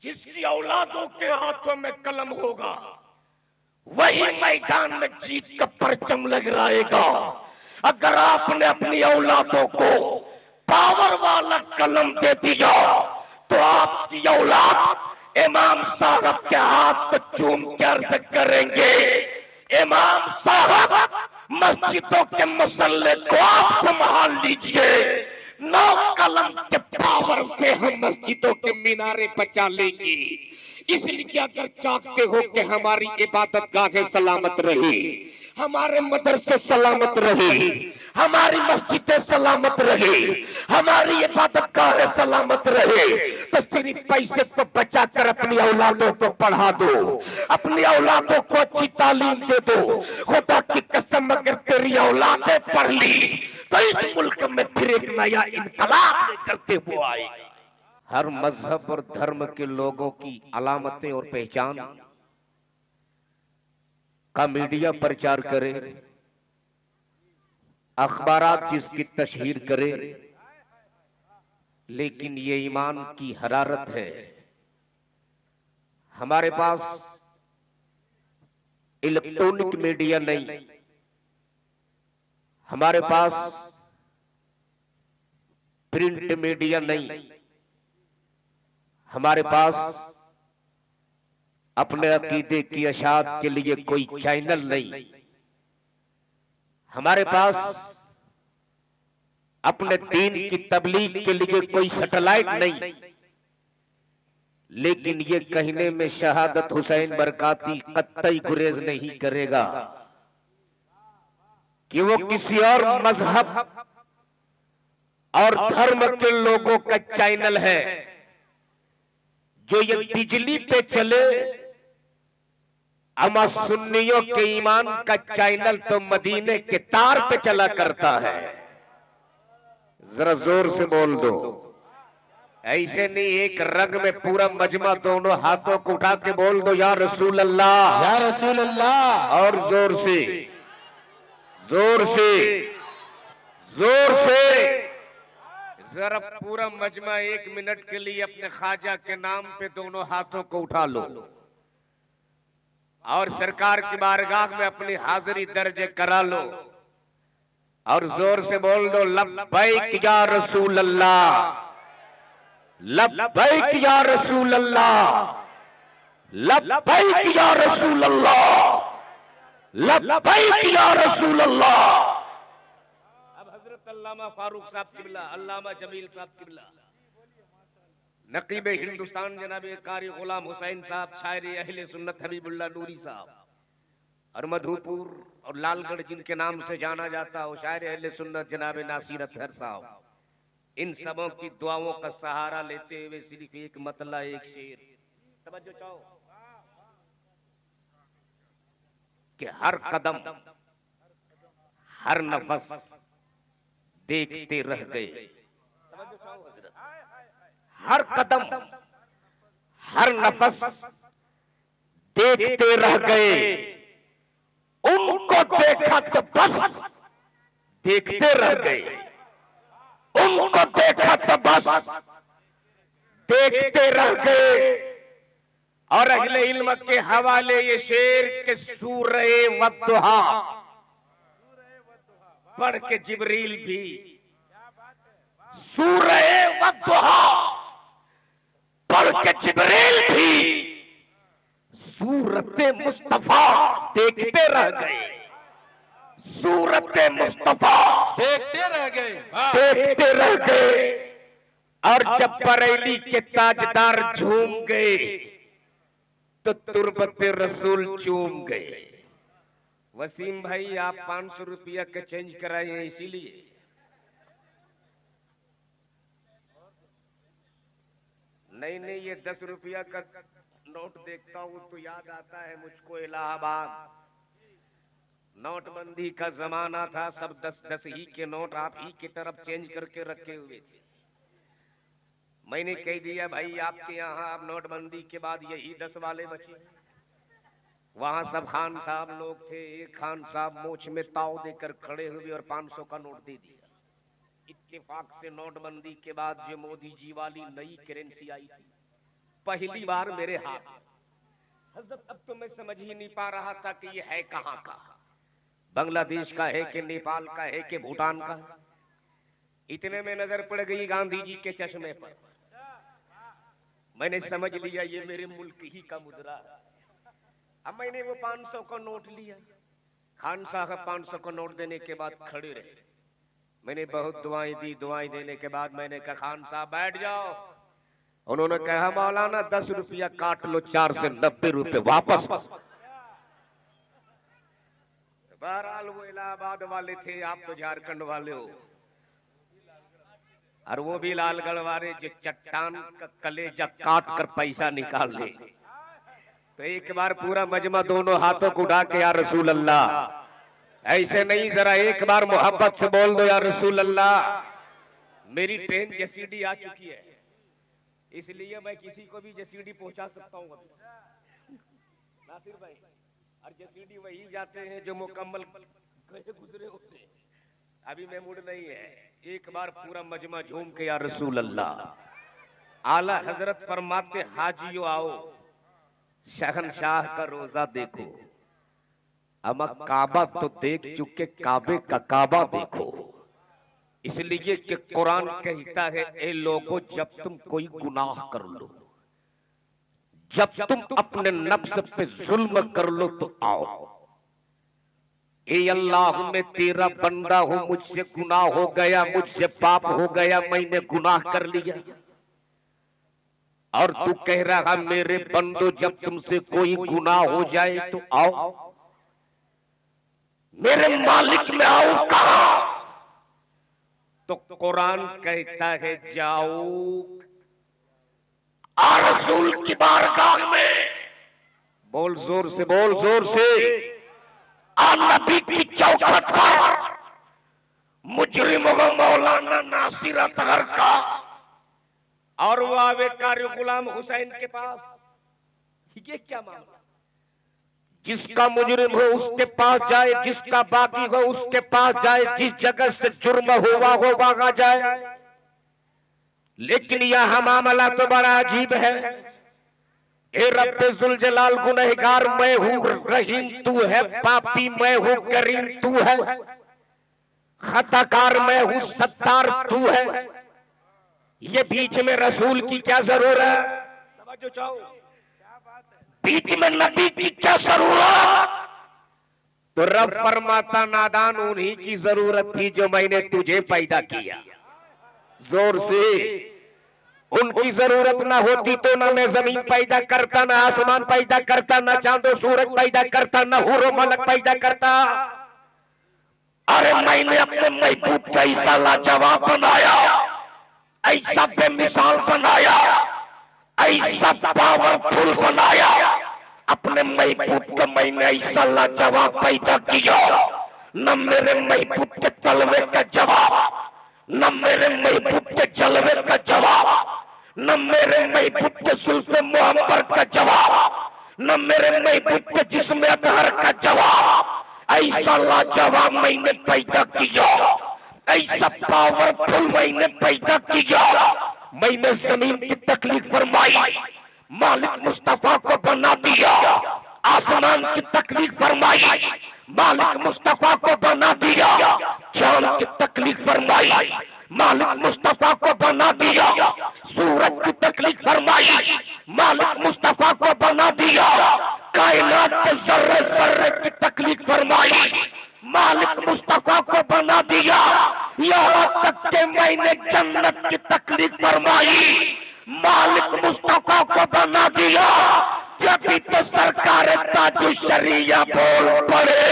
जिसकी औलादों के हाथों में कलम होगा वही मैदान में जीत का परचम लहराएगा। अगर आपने अपनी औलादों को पावर वाला कलम दे दिया तो आपकी औलाद इमाम साहब के हाथ को चूम के अर्ज करेंगे, इमाम साहब मस्जिदों के मसले को आप संभाल लीजिए, नौ कलम के पावर से हम मस्जिदों के मीनारे बचा लेंगे। इसलिए अगर चाहते हो कि हमारी इबादत गाहें सलामत रहे, हमारे मदरसे सलामत रहे, हमारी मस्जिदें सलामत रहे, हमारी इबादत गाहें सलामत रहे, तो सिर्फ पैसे को बचाकर अपनी औलादों को पढ़ा दो, अपनी औलादों को अच्छी तालीम दे दो। खुदा की कसम अगर तेरी औलादें पढ़ ली तो इस मुल्क में फिर एक नया इनकलाब करते हुए आएगा। हर मजहब और धर्म के लोगों की अलामतें और पहचान का मीडिया प्रचार करे, अखबारात जिसकी तशहीर करे, लेकिन ये ईमान की हरारत है। हमारे पास इलेक्ट्रॉनिक मीडिया नहीं, हमारे पास प्रिंट मीडिया नहीं, हमारे पास अपने अकीदे की अशात के लिए कोई चैनल नहीं, हमारे पास अपने दीन की तबलीग के लिए कोई सैटेलाइट नहीं। लेकिन ये कहने में शहादत हुसैन बरकाती कतई गुरेज नहीं करेगा कि वो किसी और मजहब और धर्म के लोगों का चैनल है। जो ये बिजली पे चले, अमा सुन्नियों के ईमान का चैनल तो मदीने के तार पे चला करता है। जरा जोर से बोल दो, ऐसे नहीं एक रंग में पूरा मजमा दोनों हाथों को उठा के बोल दो या रसूल अल्लाह, या रसूल अल्लाह। और जोर से जोर से जोर से जरा पूरा मजमा 1 मिनट के लिए अपने ख्वाजा के नाम पे दोनों हाथों को उठा लो और सरकार की बारगाह में अपनी हाजिरी दर्ज करा लो और जोर से बोल दो लब्बैक या रसूल अल्लाह, लब्बैक या रसूल अल्लाह, लब्बैक या रसूल अल्लाह, लब्बैक या रसूल अल्लाह। अल्लामा फारूक साहब किबला, अल्लामा जमील साहब किबला, नकीब हिंदुस्तान जनाब कारी गुलाम हुसैन साहब, शायर अहले सुन्नत हबीबुल्लाह नूरी साहब, और मधुपुर और लालगढ़ जिनके नाम से जाना जाता हो शायर अहले सुन्नत जनाब नासिर अतहर साहब, इन सबों की दुआओं का सहारा लेते हुए सिर्फ एक मतला, एक शेर तवज्जो चाहो कि हर कदम हर नफस देखते रह गए, हर कदम हर नफस देखते रह गए, उनको देखा तो बस देखते रह गए, उनको देखा तो बस देखते रह गए। और अहले इल्म के हवाले ये शेर के सूरे वद्दुहा पढ़ के जिब्रील भी, सूरे वद्दुहा पढ़ के जिब्रील भी सूरत मुस्तफा देखते रह गए, सूरत मुस्तफा देखते रह गए, देखते रह गए। और जब बरेली के ताजदार झूम गए तो तुरबत रसूल चूम गए। वसीम भाई आप 500 रुपया के चेंज कराए हैं इसीलिए नहीं नहीं, ये 10 रुपया का नोट देखता हूं तो याद आता है मुझको इलाहाबाद, नोटबंदी का जमाना था, सब 10-10 ही के नोट आप ही की तरफ चेंज करके रखे हुए थे। मैंने कह दिया भाई आपके यहाँ अब नोटबंदी के बाद यही 10 वाले बचे। वहां सब खान साहब लोग थे, एक खान साहब मोछ में ताव देकर खड़े हुए और 500 का नोट दे दिया। इत्तेफाक से नोटबंदी के बाद जो मोदी जी वाली नई करेंसी आई थी पहली बार मेरे हाथ। हजरत अब तो मैं समझ ही नहीं पा रहा था कि ये है कहां का, बांग्लादेश का है कि नेपाल का है कि भूटान का। इतने में नजर पड़ गई गांधी जी के चश्मे पर। मैंने समझ लिया ये मेरे मुल्क ही का मुद्रा है। अब मैंने वो 500 का नोट लिया। खान साहब 500 का नोट देने के बाद खड़े रहे। मैंने बहुत दुआएं दी। दुआएं देने के बाद मैंने कहा खान साहब बैठ जाओ। उन्होंने कहा मौलाना 10 रुपया काट लो, 4 से 90 रुपए वापस। बहरहाल वो इलाहाबाद वाले थे, आप तो झारखंड वाले हो, और वो भी लालगढ़ वाले जो चट्टान का कलेजा काट कर पैसा निकाल ले। तो एक बार पूरा मजमा दोनों हाथों को उठा के या रसूल अल्लाह, ऐसे नहीं, जरा एक बार मोहब्बत से बोल दो या रसूल अल्लाह। मेरी ट्रेन जसीडी आ चुकी है, इसलिए मैं किसी को भी जसीडी पहुंचा सकता हूं नासिर भाई। और जसीडी वही जाते हैं जो मुकम्मल गए गुजरे होते हैं। अभी मैं मूड नहीं है, एक बार पूरा मजमा झूम के या रसूल अल्लाह। आला हजरत फरमाते हाजियो आओ, शहनशाह का रोजा देखो। अमा काबा तो देख चुके, काबे का काबा देखो। इसलिए कि कुरान कहता है ए लोगों, जब तुम कोई गुनाह कर लो, जब तुम अपने नफ्स पे जुल्म कर लो तो आओ। ए अल्लाह, मैं तेरा बंदा हूं, मुझसे गुनाह हो गया, मुझसे पाप हो गया, मैंने गुनाह कर लिया। और तू कह रहा मेरे बंदो, जब तुमसे कोई गुनाह हो जाए तो आओ। मेरे मालिक में आओ कहां? तो कुरान कहता है जाओ आ रसूल की बारगाह में। बोल जोर से, बोल जोर से। आ नबी की चौखट पर मुजरिम हो मौलाना नासिर अतहर का, और वो आवे कारी गुलाम हुसैन के पास। ये क्या मामला? जिसका मुजरिम हो उसके पास जाए, जिसका बागी हो उसके पास जाए, जिस जगह से जुर्म हुआ हो भागा जाए। लेकिन यह मामला तो बड़ा अजीब है। ए रब्बे जुल जलाल, गुनहगार मैं हूं, रहीम तू है, पापी मैं हूं, करीम तू है, खताकार मैं हूं, सत्तार तू है। ये बीच में रसूल की क्या जरूरत है? तवज्जो चाहो, बीच में नबी की क्या जरूरत? तो रब फरमाता नादान, उन्हीं की जरूरत थी जो मैंने तुझे पैदा किया। जोर से। उनकी जरूरत ना होती तो ना मैं जमीन पैदा करता, ना आसमान पैदा करता, ना चांदो सूरज पैदा करता, ना हुरो मलक पैदा करता। अरे मैंने अपने महबूब का ऐसा लाजवाब बनाया, ऐसा बेमिसाल बनाया, ऐसा पावरफुल बनाया। अपने महबूब का मैंने ऐसा लाजवाब पैदा किया, न मेरे महबूब के तलवे का जवाब, न मेरे महबूब के जलवे का जवाब, न मेरे महबूब के सुल्फ़े मुहम्मर का जवाब, न मेरे महबूब के जिस्म अतहर का जवाब। ऐसा लाजवाब मैंने पैदा किया, ऐसा पावरफुल मैंने पैदा किया। मैंने जमीन की तकलीफ फरमाई, मालिक मुस्तफा को बना दिया। आसमान की तकलीफ फरमाई, मालिक मुस्तफा को बना दिया। चांद की तकलीफ फरमाई, मालिक मुस्तफा को बना दिया। सूरज की तकलीफ फरमाई, मालिक मुस्तफा को बना दिया। कायनात के जर्रे जर्रे की तकलीफ फरमाई, मालिक मुस्तफा को बना दिया। यहाँ तक के मैंने जन्नत की तकलीफ फरमाई, मालिक मुस्तफा को बना दिया। जब भी तो सरकार ताजु शरिया बोल पड़े,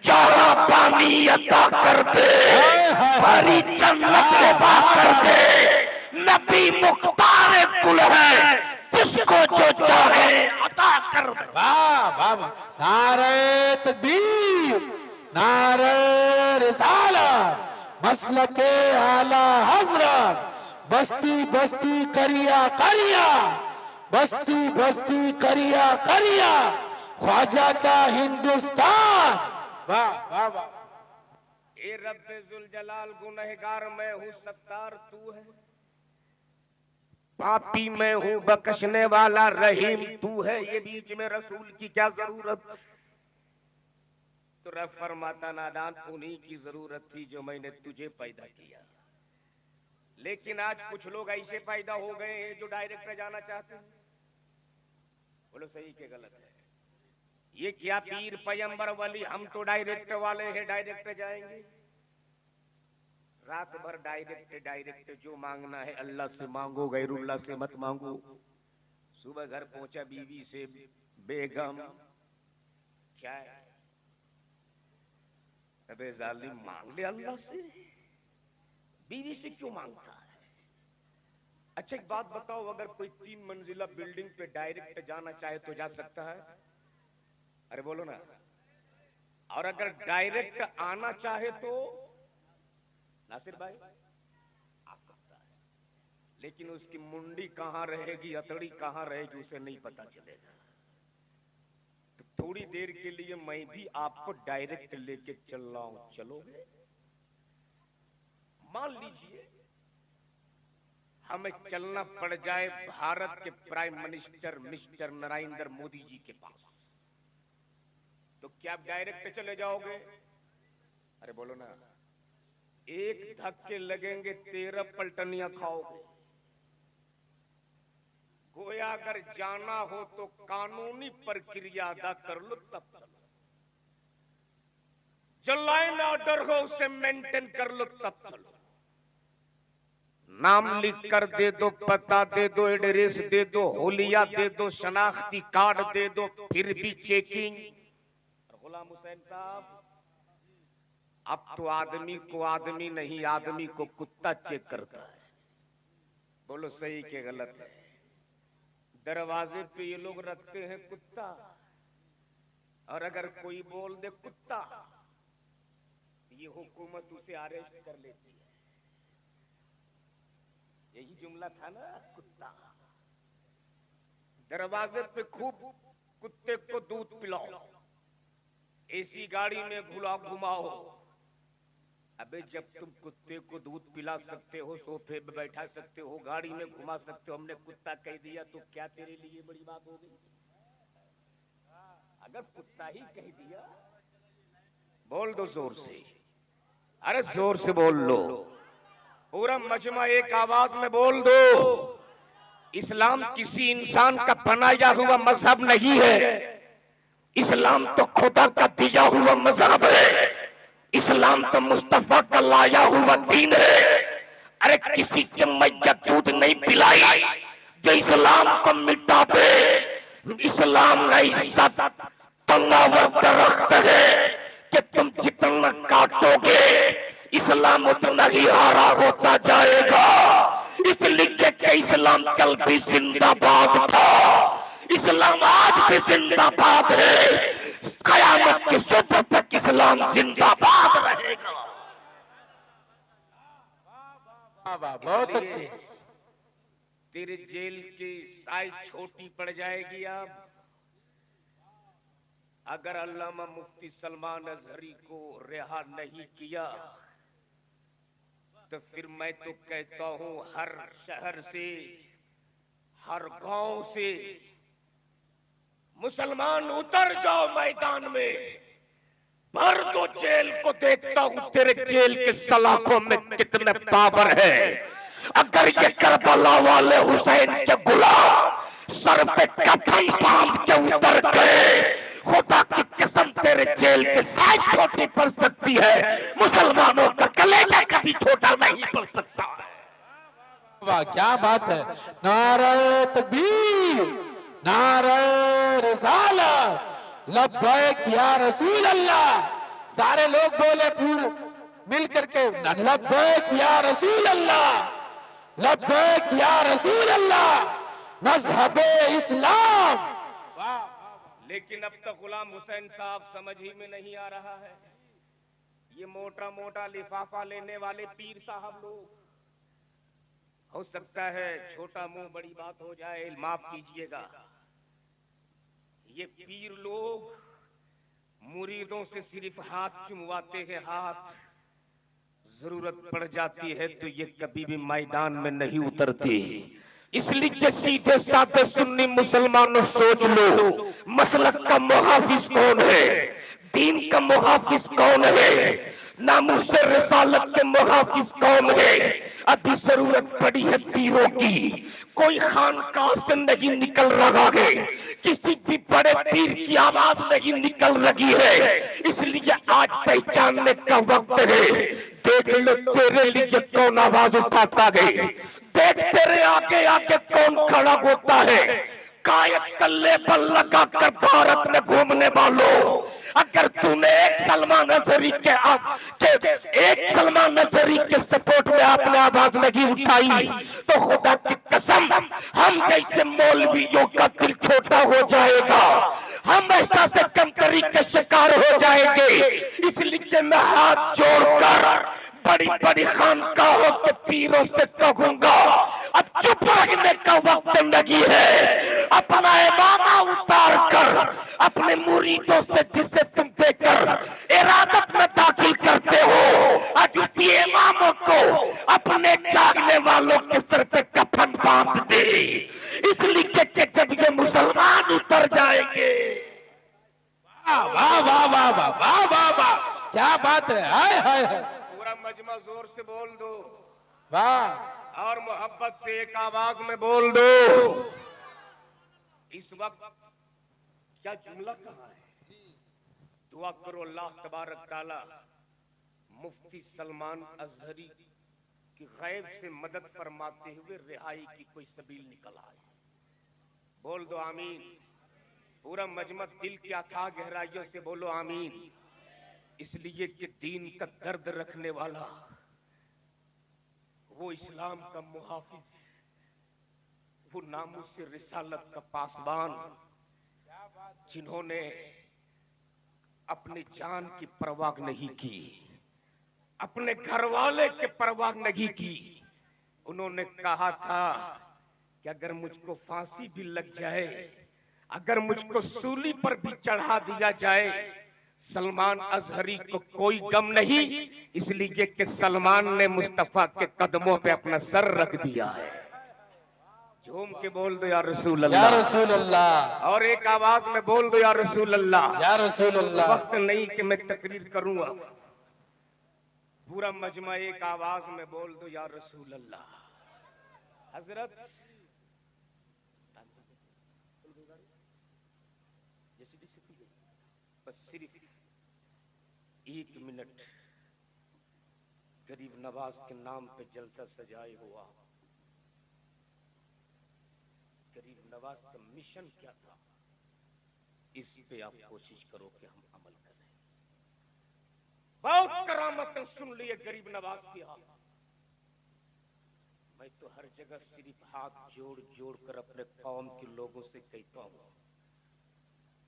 जारा पानी अता कर दे, हरी जन्नत लेबा कर दे। नबी मुख्तार कुल है, जिसको जो चाहे अता कर दे। वाह वाह, नारे तकबीर, नारे रिसालत, मसलके आला हजरत, बस्ती बस्ती करिया करिया, बस्ती बस्ती करिया करिया, ख्वाजा का हिंदुस्तान। वाह वाह वाह। ए रब्बे जुल जलाल, गुनहगार मैं हूं, सत्तार तू है। पापी मैं हूं बख्शने वाला रहीम तू है, ये बीच में रसूल की क्या जरूरत। तो रब फरमाता नादान उन्हीं की जरूरत थी जो मैंने तुझे पैदा किया। लेकिन आज कुछ लोग ऐसे पैदा हो गए हैं जो डायरेक्ट जाना चाहते हैं। बोलो सही के गलत है? ये क्या पीर पैगंबर वाली, हम तो डायरेक्ट वाले हैं, डायरेक्ट जाएंगे। रात भर डायरेक्ट डायरेक्ट, जो मांगना है अल्लाह से मांगो, गैरुल्लाह से मत मांगो। सुबह घर पहुंचा बीवी से बेगम चाय, अबे जालिम मांग ले अल्लाह से, बीवी से क्यों मांगता है? अच्छा एक बात बताओ, अगर कोई 3 मंजिला बिल्डिंग पे डायरेक्ट जाना चाहे तो जा सकता है? अरे बोलो ना। और अगर डायरेक्ट आना चाहे तो नासिर भाई आ सकता है, लेकिन उसकी मुंडी कहां रहेगी, हथड़ी कहां रहेगी, उसे नहीं पता चलेगा। तो थोड़ी देर के लिए मैं भी आपको डायरेक्ट लेके चल रहा हूं, चलोगे? मान लीजिए हमें चलना पड़ जाए भारत के prime minister mister Narendra Modi ji के पास, तो क्या आप डायरेक्ट चले जाओगे? अरे बोलो ना। एक धक्के लगेंगे 13 पलटनियां खाओगे। गोया अगर जाना हो तो कानूनी प्रक्रिया अदा कर लो तब चलो, जो लाइन ऑर्डर हो उसे मेंटेन कर लो तब चलो। नाम लिख कर दे दो, पता दे दो, एड्रेस दे दो, होलिया दे दो, शनाख्ती कार्ड दे दो, फिर भी चेकिंग। गुलाम हुसैन साहब, अब तो आदमी को आदमी नहीं, आदमी को कुत्ता चेक करता है। बोलो सही के गलत है? दरवाजे पे ये लोग रखते हैं कुत्ता, और अगर कोई बोल दे कुत्ता, ये हुकूमत उसे अरेस्ट कर लेती है। यही जुमला था ना, कुत्ता। दरवाजे पे खूब कुत्ते को दूध पिलाओ, एसी गाड़ी में घुमाओ। अबे जब तुम कुत्ते को दूध पिला सकते हो, सोफे पे बैठा सकते हो, गाड़ी में घुमा सकते हो, हमने कुत्ता कह दिया तो क्या तेरे लिए बड़ी बात हो गई? अगर कुत्ता ही कह दिया, बोल दो जोर से, अरे जोर से बोल लो, पूरा मजमा एक आवाज में बोल दो। इस्लाम किसी इंसान का बनाया हुआ मजहब नहीं है, इस्लाम तो खुदा का दिया हुआ मजहब है, इस्लाम तो मुस्तफा का लाया हुआ दीन है। अरे किसी के मैया दूध नहीं पिलाई जो इस्लाम को मिटा दे। इस्लाम ऐसा तंगावर दरख्त है कि तुम जितना काटोगे इस्लाम उतना ही हरा होता जाएगा। इसलिए कि इस्लाम कल भी जिंदाबाद था, इस्लाम आज भी जिंदाबाद है, कयामत के सुबह तक इस्लाम जिंदाबाद रहेगा। बहुत अच्छे। तेरे जेल की साइज छोटी पड़ जाएगी अब, अगर अल्लामा मुफ्ती सलमान अजहरी को रिहा नहीं किया तो फिर मैं तो कहता हूं हर शहर से, हर गांव से मुसलमान उतर जाओ मैदान में, भर दो जेल को। देखता हूं तेरे जेल के सलाखों में कितने पावर है। अगर ये करबला वाले हुसैन के गुलाम सर पे कफन बांध के उतर गए, खुदा की कसम तेरे जेल के साइज छोटी पड़ सकती है, मुसलमानों का कलेजा कभी छोटा नहीं पड़ सकता। वाह क्या बात है। नारे तकबीर, नारे रिसालत, लब्बैक या रसूल अल्लाह। सारे लोग बोले पूरे मिल करके, लब्बैक या रसूल अल्लाह, लब्बैक या रसूल अल्लाह, मजहबे इस्लाम। लेकिन अब तक गुलाम हुसैन साहब समझ ही में नहीं आ रहा है। ये मोटा मोटा लिफाफा लेने वाले पीर साहब लोग, हो सकता है छोटा मुंह बड़ी बात हो जाए, माफ कीजिएगा। ये पीर लोग मुरीदों से सिर्फ हाथ चुमवाते हैं, हाथ। जरूरत पड़ जाती है तो ये कभी भी मैदान में नहीं उतरते। इसलिए सीधे साधे सुन्नी मुसलमानों सोच लो, मसलक का मुहाफिज कौन है, दीन का मुहाफिज कौन है, नामुस रिसालत के मुहाफिज कौन है। अभी जरूरत पड़ी है पीरों की, कोई खानकाह से नहीं निकल रहा है, किसी भी बड़े पीर की आवाज नहीं निकल रही है। इसलिए आज पहचानने का वक्त है। देख लो तेरे लिए कौन आवाज उठाता है, देख तेरे आगे आगे कौन खड़ा होता है। कायद का लेबल लगाकर भारत में घूमने वालों, अगर तूने एक सलमान नजरी एक सलमान नजरी के सपोर्ट में आपने आवाज नहीं उठाई तो खुदा की कसम हम जैसे मौलवियों का दिल छोटा हो जाएगा, हम ऐसा से कमतरी के शिकार हो जाएंगे। इसलिए मैं हाथ जोड़कर बड़ी बड़ी खानकाहों के पीरों से कहूंगा, अब चुप रहने का वक्त नहीं है। अपना इमामा उतार कर अपने मुरीदों से जिसे तुम देकर इरादत में दाखिल करते हो, आज उसी इमामों को अपने जागने वालों के सर पे कफन बांध दे। इसलिए कि जब ये मुसलमान उतर जाएंगे। वाह वाह वाह वाह वाह वाह वाह वाह, क्या बात है, हाय हाय हाय, पूरा मजमा जोर से बोल दो वाह, और मोहब्बत से एक आवाज में बोल दो। इस वक्त क्या जुमला कहा है, दुआ करो अल्लाह तबारक ताला मुफ्ती सलमान अजहरी की गैब से मदद फरमाते हुए रिहाई की कोई सबील निकल आए। बोल दो आमीन। पूरा मजमा दिल की अथाह गहराइयों से बोलो आमीन। इसलिए कि दीन का दर्द रखने वाला, वो इस्लाम का मुहाफिज, वो नामुस रिसालत का पासबान, जिन्होंने अपनी जान की परवाह नहीं की, अपने घर वाले के परवाह नहीं की। उन्होंने कहा था कि अगर मुझको फांसी भी लग जाए, अगर मुझको सूली पर भी चढ़ा दिया जाए, सलमान अजहरी को कोई गम नहीं, इसलिए कि सलमान ने मुस्तफा के कदमों पे अपना सर रख दिया है। झूम के बोल दो या रसूल या अल्लाह, रसूल अल्लाह, और एक आवाज में बोल दो या रसूल अल्लाह। या रसूल अल्लाह। वक्त नहीं कि मैं तकरीर करूंगा, पूरा मजमा एक आवाज में बोल दो या रसूल अल्लाह। हजरत बस सिर्फ 1 मिनट गरीब नवाज के नाम पे जलसा सजाए हुआ। गरीब नवाज का मिशन क्या था, इस पे आप कोशिश करो कि हम अमल करें। बहुत करामतें सुन लिए गरीब नवाज की। मैं तो हर जगह सिर्फ हाथ जोड़ जोड़ कर अपने कौम के लोगों से कहता हूं,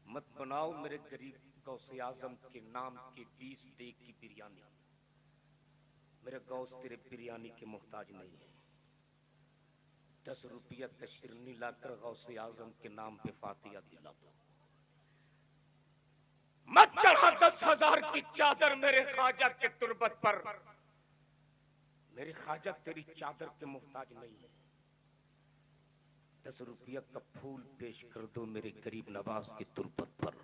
मत बनाओ मेरे गरीब गौसे आजम के नाम की 20 देग की बिरयानी। मेरे गौस तेरे बिरयानी के मोहताज नहीं है। 10 रुपया का शिरनी लाकर गौसे आजम के नाम पे फातिहा दिला दो। मत चढ़ा 10,000 की चादर मेरे ख्वाजा के तुरबत पर। मेरे ख्वाजा तेरी चादर के मोहताज नहीं है। 10 रुपया का फूल पेश कर दो मेरे गरीब नवाज की तुरबत पर,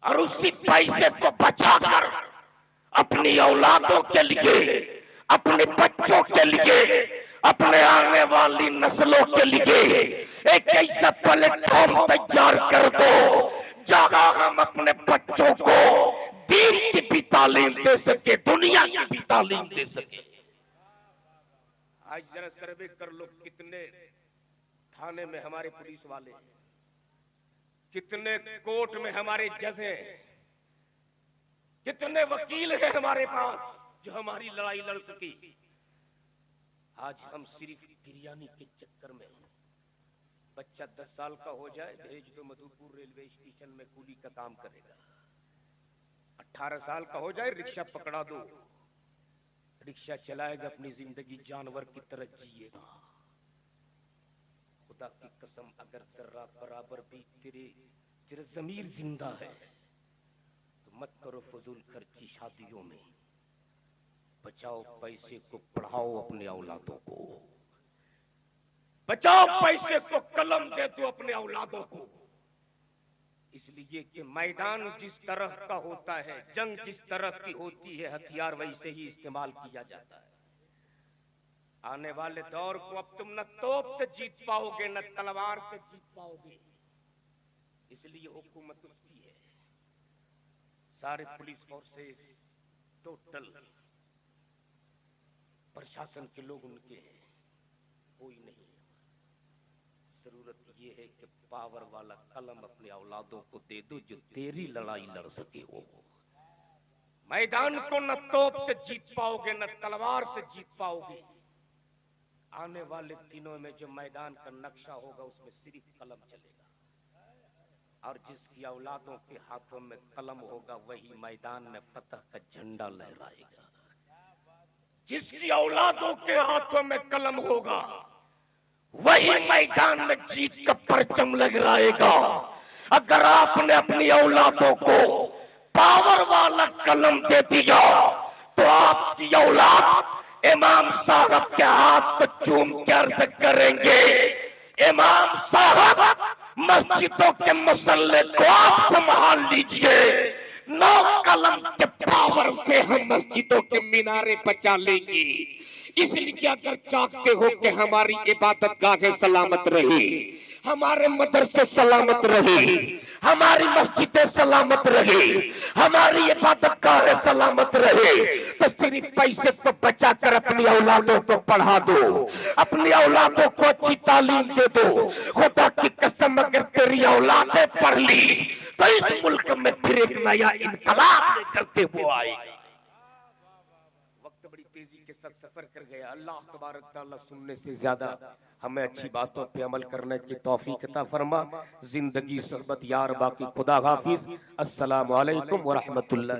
और उसी पैसे को बचाकर अपनी औलादों के लिए, अपने बच्चों के लिए, अपने आने वाली नस्लों के लिए एक ऐसा प्लेटफॉर्म तैयार कर दो जहां हम अपने बच्चों को दीन की भी तालीम दे सके, दुनिया की भी तालीम दे सके। आज जरा सर्वे कर लो, कितने थाने में हमारे पुलिस वाले, कितने कोर्ट में हमारे जज हैं, कितने वकील हैं हमारे पास जो हमारी लड़ाई लड़ सकी। आज हम सिर्फ बिरयानी के चक्कर में, बच्चा 10 साल का हो जाए भेज दो मधुपुर रेलवे स्टेशन में कूली का काम करेगा। 18 साल का हो जाए रिक्शा पकड़ा दो, रिक्शा चलाएगा, अपनी जिंदगी जानवर की तरह जिएगा। खुदा की कसम, अगर जर्रा बराबर भी तेरे जमीर जिंदा है तो मत करो फजूल खर्ची शादियों में। बचाओ पैसे को, पढ़ाओ अपने औलादों को। बचाओ पैसे को, कलम दे दो अपने औलादों को। इसलिए कि मैदान जिस तरह का होता है, जंग जिस तरह की होती है, हथियार वैसे ही इस्तेमाल किया जाता है। आने वाले दौर को अब तुम न तोप से जीत पाओगे न तलवार से जीत पाओगे। इसलिए हुकूमत उसकी है, सारे पुलिस फोर्सेस टोटल, प्रशासन के लोग उनके हैं, कोई नहीं। जरूरत यह है कि पावर वाला कलम अपने औलादों को दे दो जो तेरी लड़ाई लड़ सके। हो मैदान को न तोप से जीत पाओगे न तलवार से जीत पाओगे। आने वाले दिनों में जो मैदान का नक्शा होगा उसमें सिर्फ कलम चलेगा, और जिसकी औलादों के हाथों में कलम होगा वही मैदान में फतह का झंडा लहराएगा। जिसकी औलादों के हाथों में कलम होगा वही मैदान में जीत का परचम लहराएगा। अगर आपने अपनी औलादों को पावर वाला कलम दे दिया तो आपकी औलाद इमाम साहब के हाथ को चूम के अर्ज करेंगे, इमाम साहब मस्जिदों के मसले को आप संभाल लीजिए, 9 कलम के पावर से हम मस्जिदों के मीनारे बचा लेंगे। इसलिए अगर चाहते हो कि हमारी इबादत गाहें सलामत रहे, हमारे मदरसे सलामत रहे, हमारी मस्जिदें सलामत रहे, हमारी इबादत गाहें सलामत रहे, तो सिर्फ पैसे को बचाकर अपनी औलादों को पढ़ा दो, अपनी औलादों को अच्छी तालीम दे दो। खुदा की कसम अगर तेरी औलादें पढ़ ली तो इस मुल्क में फिर एक नया इनकलाब लेकर के वो आएगा। बड़ी तेजी के साथ सफर कर गया। अल्लाह तबारक तआला सुनने से ज्यादा हमें अच्छी बातों पे अमल करने की तौफीक अता फरमा। जिंदगी सोहबत यार बाकी, खुदा हाफिज। अस्सलामु अलैकुम व रहमतुल्लाह।